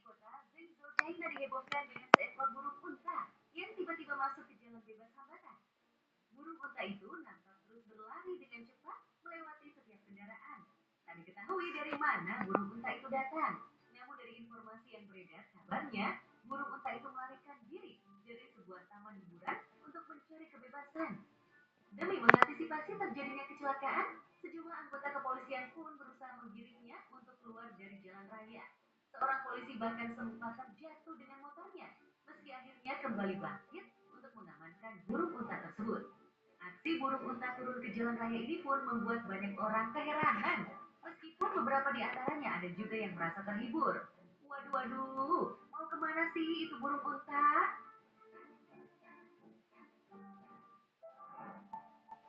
kota Zhengzhou, China dihebohkan dengan seekor burung unta yang tiba-tiba masuk ke jalan bebas hambatan. Burung unta itu nampak terus berlari dengan cepat melewati setiap kendaraan. Tak diketahui dari mana burung unta itu datang. Namun dari informasi yang beredar, kabarnya burung unta itu melarikan diri dari sebuah taman hiburan untuk mencari kebebasan. Demi mengantisipasi terjadinya kecelakaan, sejumlah anggota kepolisian pun berusaha menggiringnya untuk keluar dari jalan raya. Seorang polisi bahkan sempat terjatuh dengan motornya, meski akhirnya kembali bangkit untuk mengamankan burung unta tersebut. Aksi burung unta turun ke jalan raya ini pun membuat banyak orang keheranan. Meskipun beberapa di antaranya ada juga yang merasa terhibur. Waduh, waduh, mau kemana sih itu burung unta?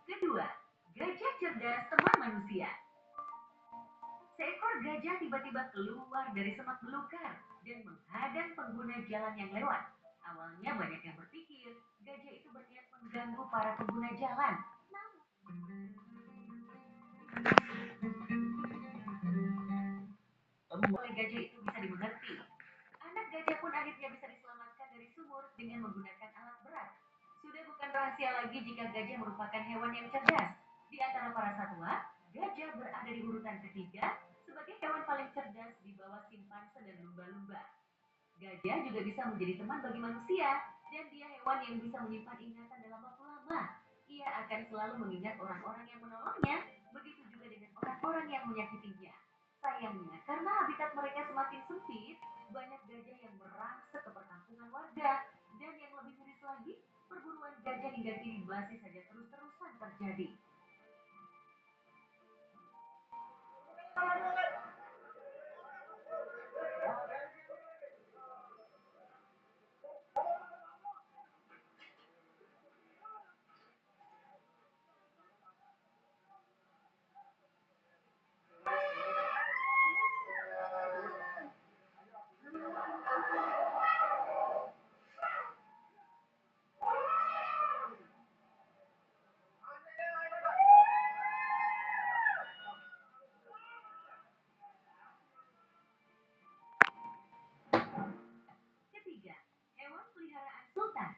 Kedua, gajah cerdas teman manusia. Seekor gajah tiba-tiba keluar dari semak belukar dan menghadang pengguna jalan yang lewat. Awalnya banyak yang berpikir gajah itu berniat mengganggu para pengguna jalan. Oleh gajah itu bisa dimengerti. Anak gajah pun akhirnya bisa diselamatkan dari sumur dengan menggunakan alat berat. Sudah bukan rahasia lagi jika gajah merupakan hewan yang cerdas. Di antara para satwa, gajah berada di urutan ketiga sebagai hewan paling cerdas di bawah simpanse dan lumba-lumba. Gajah juga bisa menjadi teman bagi manusia, dan dia hewan yang bisa menyimpan ingatan dalam waktu lama. Ia akan selalu mengingat orang-orang yang menolongnya, begitu juga dengan orang-orang yang menyakitinya. Sayangnya, karena habitat mereka semakin sempit, banyak gajah yang merangsek ke perkampungan warga. Dan yang lebih miris lagi, perburuan gajah hingga kini masih saja terus-terusan terjadi. Ketiga, hewan peliharaan sultan.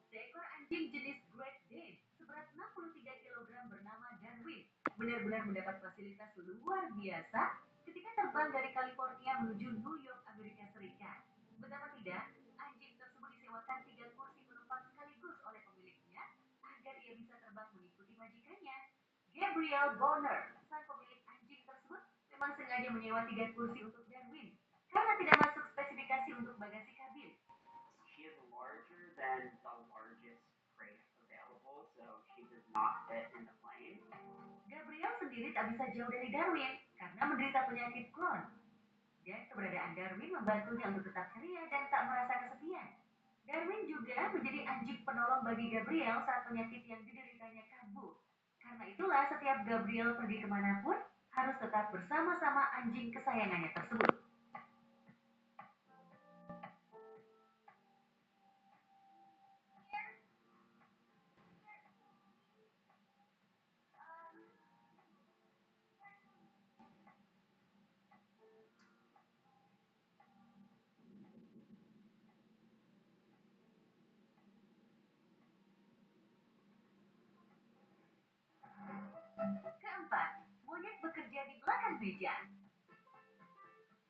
Seekor anjing jenis Great Dane seberat 63 kilogram bernama Darwin benar-benar mendapat fasilitas luar biasa ketika terbang dari California menuju New York, Amerika Serikat. Betapa tidak, anjing tersebut disewakan 3 kursi penumpang sekaligus oleh pemiliknya agar ia bisa terbang mengikuti majikannya. Gabriel Bonner, sang pemilik anjing tersebut, memang sengaja menyewa 3 kursi untuk Darwin karena tidak masuk spesifikasi untuk bagasi kabin. She is larger than the largest crate available, so she does not fit in the plane. Gabriel sendiri tak bisa jauh dari Darwin karena menderita penyakit Crohn. Dan keberadaan Darwin membantunya untuk tetap ceria dan tak merasa kesepian. Darwin juga menjadi anjing penolong bagi Gabriel saat penyakit yang dideritanya kambuh. Karena itulah setiap Gabriel pergi kemanapun, harus tetap bersama-sama anjing kesayangannya tersebut. Keempat, monyet bekerja di belakang meja.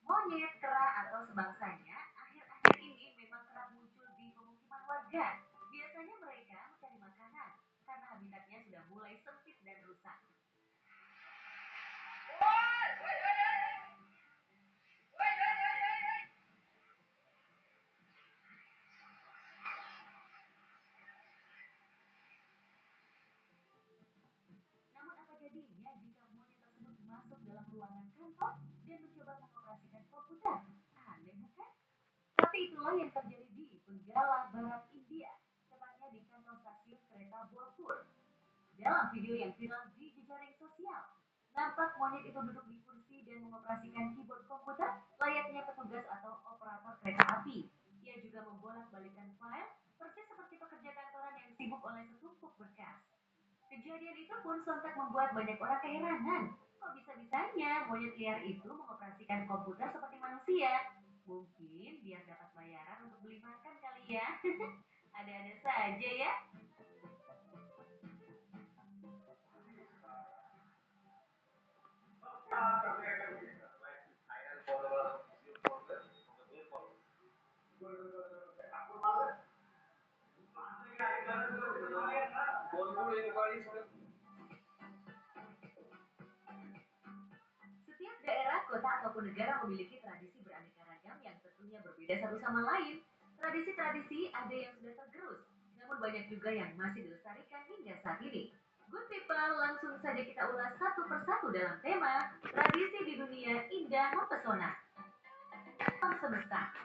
Monyet, kera, atau sebangsanya akhir-akhir ini memang kerap muncul di pemukiman warga. Biasanya mereka mencari makanan karena habitatnya sudah mulai sempit dan rusak. Namun apa jadinya jika monyet tersebut masuk dalam ruangan kantor dan mencoba mengoperasikan komputer? Aneh bukan? Tapi itulah yang terjadi di Benggala Barat, India, tepatnya di kantor stasiun kereta Bolpur. Dalam video yang viral di jejaring sosial, nampak monyet itu duduk di kursi dan mengoperasikan keyboard komputer layaknya petugas atau operator kereta api. Ia juga membolak-balikan file, persis seperti pekerja kantoran yang sibuk oleh setumpuk berkas. Kejadian itu pun sontak membuat banyak orang keheranan. Kok bisa-bisanya monyet liar itu mengoperasikan komputer seperti manusia? manusia. Mungkin biar dapat bayaran untuk beli makan kali ya. Ada-ada saja ya. Setiap daerah, kota, ataupun negara memiliki tradisi beraneka ragam yang tentunya berbeda satu sama lain. Tradisi-tradisi ada yang sudah tergerus, namun banyak juga yang masih dilestarikan hingga saat ini. Good people, langsung saja kita ulas satu persatu dalam tema tradisi di dunia indah mempesona. Alam semesta.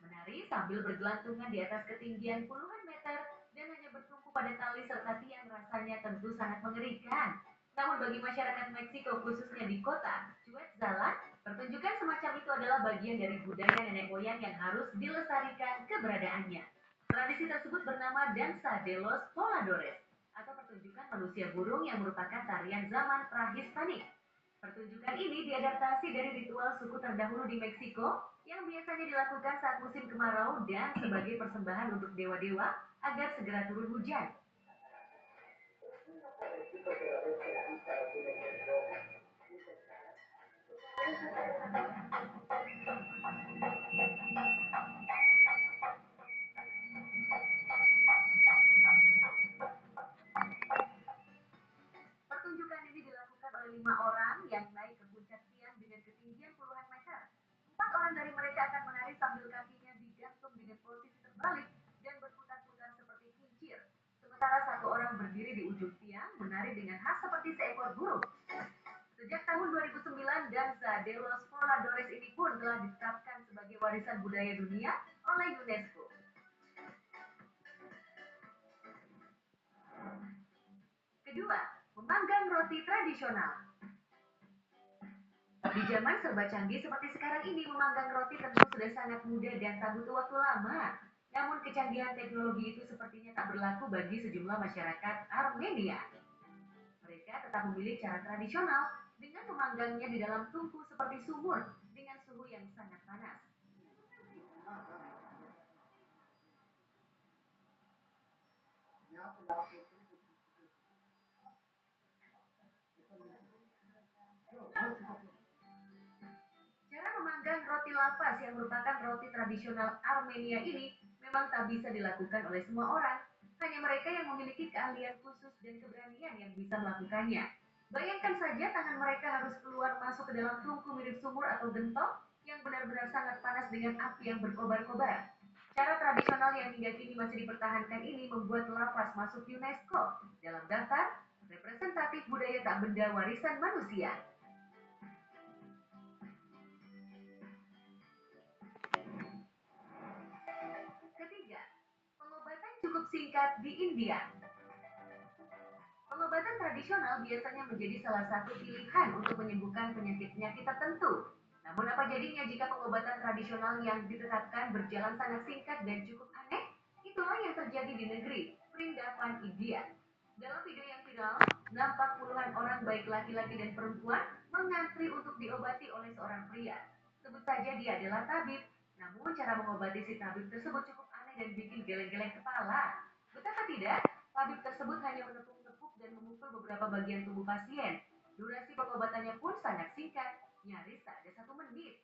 Menari sambil bergelantungan di atas ketinggian puluhan meter dan hanya bertumpu pada tali serta tiang rasanya tentu sangat mengerikan. Namun bagi masyarakat Meksiko khususnya di kota Cuetzalan, pertunjukan semacam itu adalah bagian dari budaya nenek moyang yang harus dilestarikan keberadaannya. Tradisi tersebut bernama Danza de los Voladores atau pertunjukan manusia burung yang merupakan tarian zaman prahistorik. Pertunjukan ini diadaptasi dari ritual suku terdahulu di Meksiko yang biasanya dilakukan saat musim kemarau dan sebagai persembahan untuk dewa-dewa agar segera turun hujan. Pertunjukan ini dilakukan oleh 5 orang yang naik ke puncak tiang dengan ketinggian puluhan meter. 4 orang dari mereka akan menari sambil kakinya digantung dengan posisi terbalik dan berputar-putar seperti kincir. Sementara 1 orang berdiri di ujung tiang menari dengan khas seperti seekor burung. Sejak tahun 2009, Danza de los Voladores ini pun telah ditetapkan sebagai warisan budaya dunia oleh UNESCO. Kedua, memanggang roti tradisional. Di zaman serba canggih seperti sekarang ini, memanggang roti tentu sudah sangat mudah dan tak butuh waktu lama. Namun kecanggihan teknologi itu sepertinya tak berlaku bagi sejumlah masyarakat Armenia. Mereka tetap memilih cara tradisional dengan memanggangnya di dalam tungku seperti sumur dengan suhu yang sangat panas. Cara memanggang roti lapas yang merupakan roti tradisional Armenia ini memang tak bisa dilakukan oleh semua orang. Hanya mereka yang memiliki keahlian khusus dan keberanian yang bisa melakukannya. Bayangkan saja tangan mereka harus keluar masuk ke dalam tungku mirip sumur atau gentong yang benar-benar sangat panas dengan api yang berkobar-kobar. Cara tradisional yang hingga kini masih dipertahankan ini membuat lapas masuk UNESCO dalam daftar representatif budaya tak benda warisan manusia. Ketiga, pengobatan cukup singkat di India. Pengobatan tradisional biasanya menjadi salah satu pilihan untuk menyembuhkan penyakit-penyakit tertentu. Namun apa jadinya jika pengobatan tradisional yang ditetapkan berjalan sangat singkat dan cukup aneh? Itulah yang terjadi di negeri Vrindavan, India. Dalam video yang viral, nampak puluhan orang baik laki-laki dan perempuan mengantri untuk diobati oleh seorang pria. Sebut saja dia adalah tabib. Namun cara mengobati si tabib tersebut cukup aneh dan bikin geleng-geleng kepala. Betapa tidak, tabib tersebut hanya menepuk-tepuk dan memukul beberapa bagian tubuh pasien. Durasi pengobatannya pun sangat singkat, nyaris tak ada 1 menit.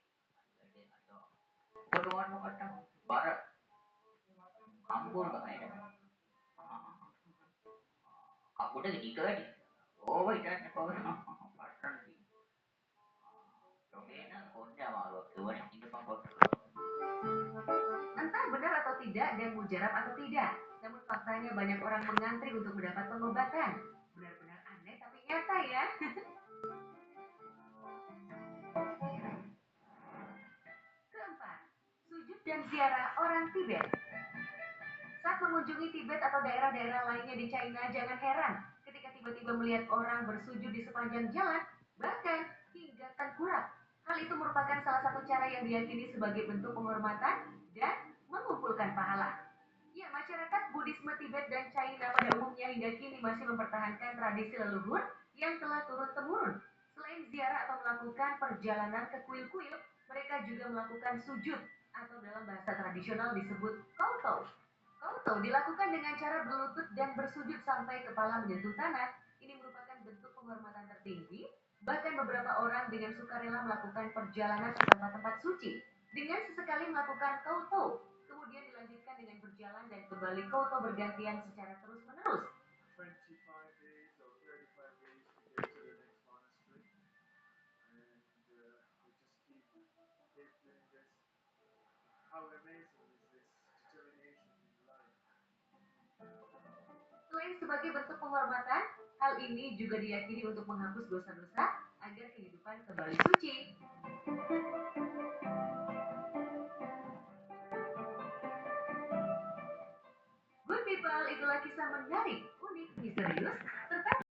Perluan kadang barat campur ke air. Aku dah ketika ni. Oh, baik dah apa orang. Pasal ni. Domena konya malu tuan ini pangkot. Entah benar atau tidak dan mujarab atau tidak, namun faktanya banyak orang mengantri untuk mendapat pengobatan. Benar-benar aneh tapi nyata ya. Keempat, sujud dan ziarah orang Tibet. Saat mengunjungi Tibet atau daerah-daerah lainnya di China, jangan heran ketika tiba-tiba melihat orang bersujud di sepanjang jalan, bahkan hingga tengkurap. Hal itu merupakan salah satu cara yang diyakini sebagai bentuk penghormatan dan mengumpulkan pahala. Ya, masyarakat Buddhisme Tibet dan China pada umumnya hingga kini masih mempertahankan tradisi leluhur yang telah turun-temurun. Selain ziarah atau melakukan perjalanan ke kuil-kuil, Mereka juga melakukan sujud atau dalam bahasa tradisional disebut kauto. Kauto dilakukan dengan cara berlutut dan bersujud sampai kepala menyentuh tanah. Ini merupakan bentuk penghormatan tertinggi. Bahkan beberapa orang dengan sukarela melakukan perjalanan ke tempat-tempat suci dengan sesekali melakukan kauto. Kemudian dilanjutkan dengan berjalan dan kembali kauto bergantian secara terus-menerus. 25 days or 35 days to get to the next monastery. And we just keep doing this. How amazing is this determination in life? Selain sebagai bentuk penghormatan, hal ini juga diyakini untuk menghapus dosa-dosa agar kehidupan kembali suci. Good people, itulah kisah menarik, unik, misterius,